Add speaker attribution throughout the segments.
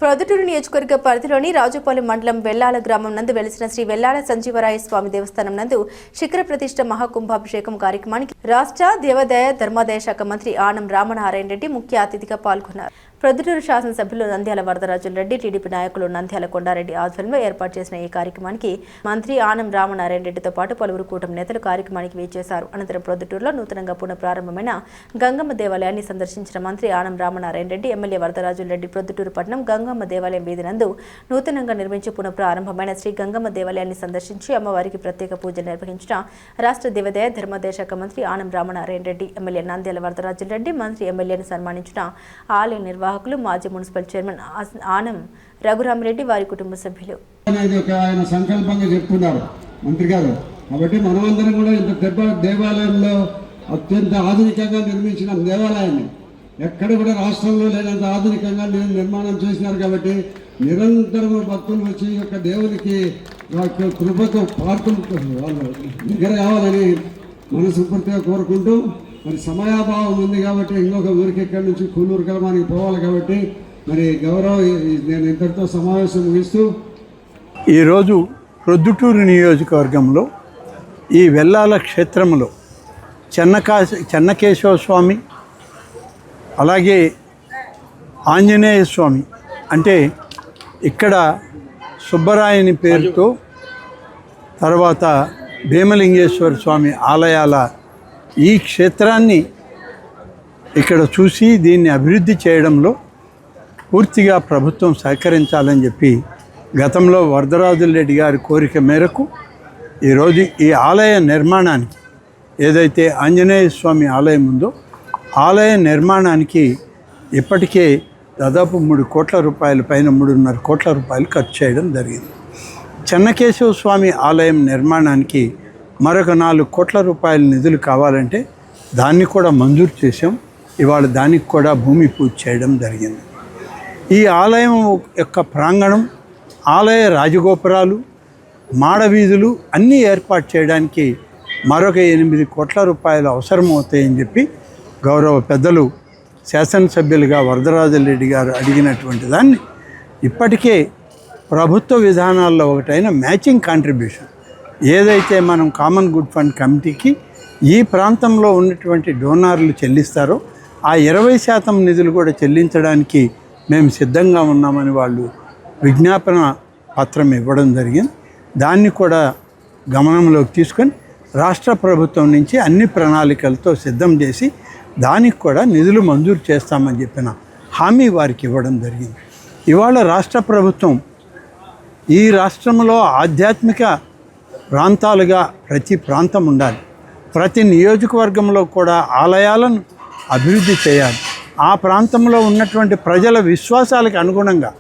Speaker 1: ప్రొద్దుటూరు నియోజకవర్గ పరిధిలోని రాజుపాలెం మండలం వెల్లాల గ్రామం నందు వెలిసిన శ్రీ వెల్లాల సంజీవరాయ స్వామి దేవస్థానం నందు శిఖర ప్రతిష్ఠ మహాకుంభాభిషేకం కార్యక్రమానికి రాష్ట్ర దేవాదాయ ధర్మాదాయ శాఖ మంత్రి ఆనం రామనారాయణ రెడ్డి ముఖ్య అతిథిగా పాల్గొన్నారు. ప్రొద్దుటూరు శాసనసభ్యులు నంద్యాల వరదరాజుల రెడ్డి, టీడీపీ నాయకులు నంద్యాల కొండారెడ్డి ఆధ్వర్యంలో ఏర్పాటు చేసిన ఈ కార్యక్రమానికి మంత్రి ఆనం రామనారాయణ రెడ్డితో పాటు పలువురు కూటమి నేతలు కార్యక్రమానికి వీచేశారు. అనంతరం ప్రొద్దుటూరులో నూతనంగా పునఃప్రారంభమైన గంగమ్మ దేవాలయాన్ని సందర్శించిన మంత్రి ఆనం రామనారాయణ రెడ్డి, ఎమ్మెల్యే వరదరాజుల రెడ్డి ప్రొద్దుటూరు పట్టణం గంగమ్మ దేవాలయం వీధి నందు నూతనంగా నిర్మించి పునఃప్రారంభమైన శ్రీ గంగమ్మ దేవాలయాన్ని సందర్శించి అమ్మవారికి ప్రత్యేక పూజలు నిర్వహించిన రాష్ట్ర దేవాదాయ ధర్మాదాయ శాఖ మంత్రి ఆనం రామనారాయణ రెడ్డి, ఎమ్మెల్యే నంద్యాల వరదరాజుల రెడ్డి, మంత్రి ఎమ్మెల్యేను సన్మానించిన ఆలయ నిర్వాహకులు, మాజీ మున్సిపల్ చైర్మన్ ఆనం రఘురామిరెడ్డి, వారి కుటుంబ సభ్యులు.
Speaker 2: ఆయన సంకల్పంగా చెప్తున్నారు మంత్రి గారు. కాబట్టి మనమందరం కూడా ఇంత దేవాలయంలో అత్యంత ఆధునికంగా నిర్మించిన దేవాలయాన్ని ఎక్కడ కూడా రాష్ట్రంలో లేనంత ఆధునికంగా నిర్మాణం చేసినారు. కాబట్టి నిరంతరం భక్తులు వచ్చి యొక్క దేవునికి కృపతో పార్కులు వాళ్ళు దగ్గర కావాలని మనస్ఫూర్తిగా కోరుకుంటూ, మరి సమయాభావం ఉంది కాబట్టి ఇంకొక ఊరికి ఎక్కడి నుంచి కొల్లూరు గ్రామానికి పోవాలి కాబట్టి మరి నేను ఇంతటితో సమావేశం ముగిస్తూ
Speaker 3: ఈరోజు ప్రొద్దుటూరు నియోజకవర్గంలో ఈ వెల్లాల క్షేత్రంలో చెన్నకేశవ స్వామి, అలాగే ఆంజనేయ స్వామి, అంటే ఇక్కడ సుబ్బరాయని పేరుతో, తర్వాత భీమలింగేశ్వర స్వామి ఆలయాల ఈ క్షేత్రాన్ని ఇక్కడ చూసి దీన్ని అభివృద్ధి చేయడంలో పూర్తిగా ప్రభుత్వం సహకరించాలని చెప్పి గతంలో వరదరాజుల రెడ్డి గారి కోరిక మేరకు ఈరోజు ఈ ఆలయ నిర్మాణానికి, ఏదైతే ఆంజనేయ స్వామి ఆలయం ఉందో ఆలయ నిర్మాణానికి ఇప్పటికే దాదాపు 3 కోట్ల రూపాయల పైన 3.5 కోట్ల రూపాయలు ఖర్చు చేయడం జరిగింది. చెన్నకేశవ స్వామి ఆలయం నిర్మాణానికి మరొక 4 కోట్ల రూపాయల నిధులు కావాలంటే దాన్ని కూడా మంజూరు చేసాం. ఇవాళ దానికి కూడా భూమి పూజ చేయడం జరిగింది. ఈ ఆలయం యొక్క ప్రాంగణం, ఆలయ రాజగోపురాలు, మాడవీధులు అన్నీ ఏర్పాటు చేయడానికి మరొక 8 కోట్ల రూపాయలు అవసరమవుతాయని చెప్పి గౌరవ పెద్దలు శాసనసభ్యులుగా వరదరాజుల రెడ్డి గారు అడిగినటువంటి దాన్ని ఇప్పటికే ప్రభుత్వ విధానాల్లో ఒకటైన మ్యాచింగ్ కాంట్రిబ్యూషన్, ఏదైతే మనం కామన్ గుడ్ ఫండ్ కమిటీకి ఈ ప్రాంతంలో ఉన్నటువంటి డోనార్లు చెల్లిస్తారో ఆ 20% నిధులు కూడా చెల్లించడానికి మేము సిద్ధంగా ఉన్నామని వాళ్ళు విజ్ఞాపన పత్రం ఇవ్వడం జరిగింది. దాన్ని కూడా గమనంలోకి తీసుకొని రాష్ట్ర ప్రభుత్వం నుంచి అన్ని ప్రణాళికలతో సిద్ధం చేసి దానికి కూడా నిధులు మంజూరు చేస్తామని చెప్పిన హామీ వారికి ఇవ్వడం జరిగింది. ఇవాళ రాష్ట్ర ప్రభుత్వం ఈ రాష్ట్రంలో ఆధ్యాత్మిక ప్రాంతాలుగా ప్రతి ప్రాంతం ఉండాలి, ప్రతి నియోజకవర్గంలో కూడా ఆలయాలను అభివృద్ధి చేయాలి. ఆ ప్రాంతంలో ఉన్నటువంటి ప్రజల విశ్వాసాలకు అనుగుణంగా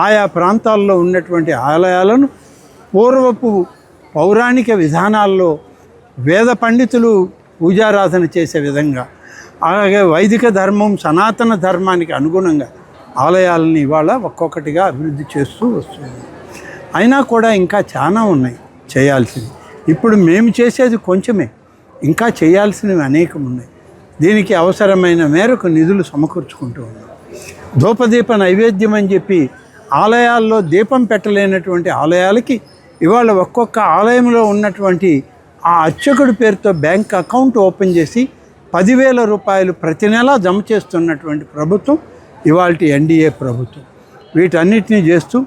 Speaker 3: ఆయా ప్రాంతాల్లో ఉన్నటువంటి ఆలయాలను పూర్వపు పౌరాణిక విధానాల్లో వేద పండితులు పూజారాధన చేసే విధంగా, అలాగే వైదిక ధర్మం సనాతన ధర్మానికి అనుగుణంగా ఆలయాలను ఇవాళ ఒక్కొక్కటిగా అభివృద్ధి చేస్తూ వస్తుంది. అయినా కూడా ఇంకా చాలా ఉన్నాయి చేయాల్సినవి. ఇప్పుడు మేము చేసేది కొంచెమే, ఇంకా చేయాల్సినవి అనేకం ఉన్నాయి. దీనికి అవసరమైన మేరకు నిధులు సమకూర్చుకుంటూ ఉన్నాం. ధూపదీప నైవేద్యం అని చెప్పి ఆలయాల్లో దీపం పెట్టలేనటువంటి ఆలయాలకి ఇవాళ ఒక్కొక్క ఆలయంలో ఉన్నటువంటి ఆ అర్చకుడి పేరుతో బ్యాంక్ అకౌంట్ ఓపెన్ చేసి 10,000 రూపాయలు ప్రతి నెల జమ చేస్తున్నటువంటి ప్రభుత్వం ఇవాల్టి ఎన్డీఏ ప్రభుత్వం. వీటన్నిటినీ చేస్తూ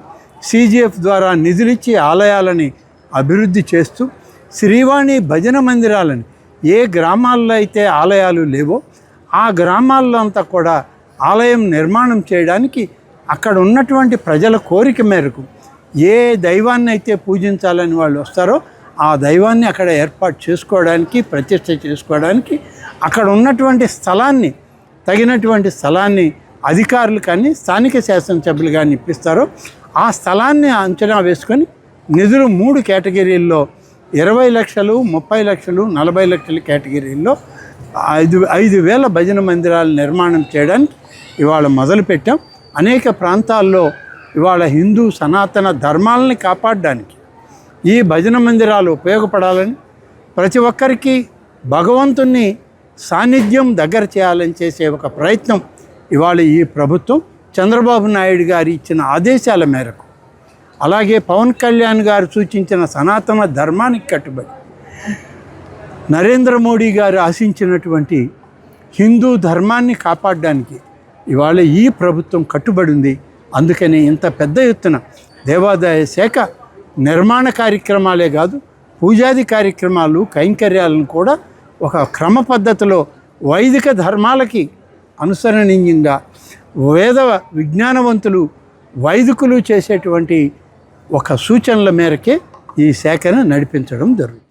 Speaker 3: CGF ద్వారా నిధులిచ్చి ఆలయాలని అభివృద్ధి చేస్తూ శ్రీవాణి భజన మందిరాలని ఏ గ్రామాల్లో అయితే ఆలయాలు లేవో ఆ గ్రామాల్లో అంతా కూడా ఆలయం నిర్మాణం చేయడానికి అక్కడ ఉన్నటువంటి ప్రజల కోరిక మేరకు ఏ దైవాన్ని అయితే పూజించాలని వాళ్ళు వస్తారో ఆ దైవాన్ని అక్కడ ఏర్పాటు చేసుకోవడానికి, ప్రతిష్ఠ చేసుకోవడానికి అక్కడ ఉన్నటువంటి స్థలాన్ని, తగినటువంటి స్థలాన్ని అధికారులు కానీ స్థానిక శాసనసభ్యులు కానీ ఇప్పిస్తారో ఆ స్థలాన్ని అంచనా వేసుకొని నిధులు 3 కేటగిరీల్లో 20 లక్షలు, 30 లక్షలు, 40 లక్షల కేటగిరీల్లో 5,000 భజన మందిరాల నిర్మాణం చేయడానికి ఇవాళ మొదలుపెట్టాం. అనేక ప్రాంతాల్లో ఇవాళ హిందూ సనాతన ధర్మాలని కాపాడడానికి ఈ భజన మందిరాలు ఉపయోగపడాలని, ప్రతి ఒక్కరికి భగవంతుని సాన్నిధ్యం దగ్గర చేయాలని చేసే ఒక ప్రయత్నం ఇవాళ ఈ ప్రభుత్వం చంద్రబాబు నాయుడు గారు ఇచ్చిన ఆదేశాల మేరకు, అలాగే పవన్ కళ్యాణ్ గారు సూచించిన సనాతన ధర్మానికి కట్టుబడి, నరేంద్ర మోడీ గారు ఆశించినటువంటి హిందూ ధర్మాన్ని కాపాడడానికి ఇవాళ ఈ ప్రభుత్వం కట్టుబడి ఉంది. అందుకని ఇంత పెద్ద ఎత్తున దేవాదాయ శాఖ నిర్మాణ కార్యక్రమాలే కాదు, పూజాది కార్యక్రమాలు, కైంకర్యాలను కూడా ఒక క్రమ పద్ధతిలో వైదిక ధర్మాలకి అనుసరణీయంగా వేద విజ్ఞానవంతులు వైదికులు చేసేటువంటి ఒక సూచనల మేరకే ఈ శాఖను నడిపించడం జరుగుతుంది.